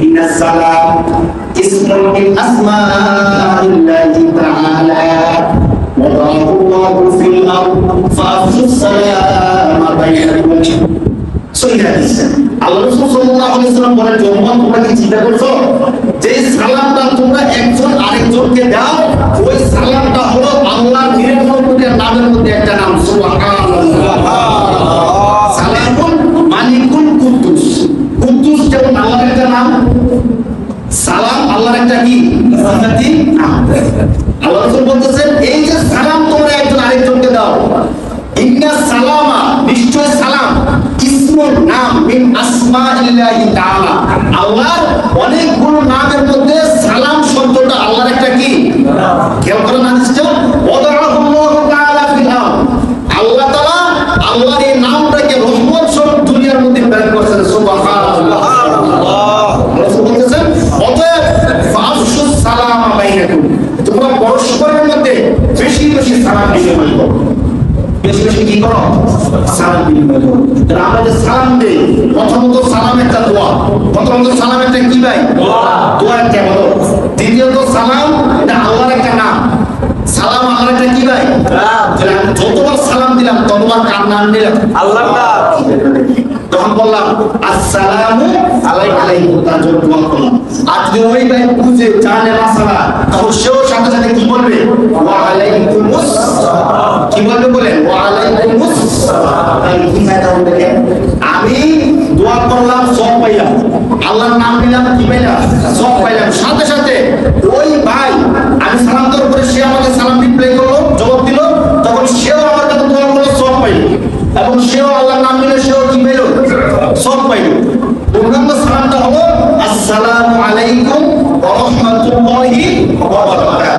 ইন্নাস সালাম ইসমুন মিন আসমাইল্লাহি তাআলা ওয়াদাহু আল্লাহু ফিল আরদ ফাআফশুস সালামা বাইনাকুম। সহিহ হাদিস। আল্লাহ রাসূল সাল্লাল্লাহু আলাইহি ওয়াসাল্লাম বলেন, তোমরা কি চিন্তা করছো যে সালামটা তোমরা একজন আরেকজনকে দাও, ওই সালামটা হলো আল্লাহর নিরানব্বইটা নামের মধ্যে একটা নাম, সুবহানাল্লাহ। সালামুন মালিকুল কুদ্দুস। কুদ্দুস যেমন আল্লাহর একটা নাম, সালাম আল্লাহর একটা কি সিফাতি নাম। আল্লাহ রাসূল বলতেছেন, এই যে সালাম তোমরা একজন আরেকজনকে দাও, ইন্না সালামা নিশ্চয় সালাম ইসমুন নাম মিন আসমাইল্লাহি তাআলা, আল্লাহর অনেকগুলো নামের মধ্যে সালাম শব্দটা আল্লাহর একটা কি কেউ করে না দিচ্ছে। ওয়াদাহুল্লাহু তাআলা ফিল আরদ, আল্লাহ তাআলা আল্লাহর এই নামটাকে রহমত স্বরূপ দুনিয়ার মধ্যে প্রেরণ করেছেন, সুবহানাল্লাহ। রাসূল বলতেছেন, অতএব ফাআফশুস সালামা বাইনাকুম, তোমরা পরস্পরের মধ্যে বেশি বেশি সালাম বিনিময় করো, বেশি বেশি কি করো, সালাম বিনিময় করো। তাহলে আমরা যে সালাম দেই, প্রথমত সালাম একটা দোয়া, প্রথমত সালাম একটা কি ভাই দোয়া একটা বলো। দ্বিতীয়ত সালাম এটা আল্লাহর একটা নাম, সালাম আল্লাহর একটা কি ভাই যতবার সালাম দিলাম ততবার কার নাম নিলাম, আল্লাহর নাম। তখন বললাম আসসালামু আলাইকুম, তার জন্য দোয়া করলাম। আর যদি ওই ভাই বুঝে জানে না সালাম, তখন সেও সাথে সাথে কি বলবে, ওয়া আলাইকুমুস, কি বলবে বলেন, ওয়া আলাইকুমুস। তাহলে কি ফায়দা হবে? আমি দোয়া করলাম, সব পাইলাম, আল্লাহর নাম নিলাম, কি পাইলাম, সব পাইলাম। সাথে সাথে ওই ভাই আমি সালাম দেওয়ার পরে সে আমাকে সালাম রিপ্লাই করলো, জবাব দিল, তখন সেও আমার কাছে দোয়া করলো, সব পাইল, এবং সেও আল্লাহর নাম নিলে সেও কি পাইল, সব পাইল। পূর্ণাঙ্গ সালামটা হলো আসসালামু আলাইকুম ওয়া রাহমাতুল্লাহি ওয়া বারাকাতুহু।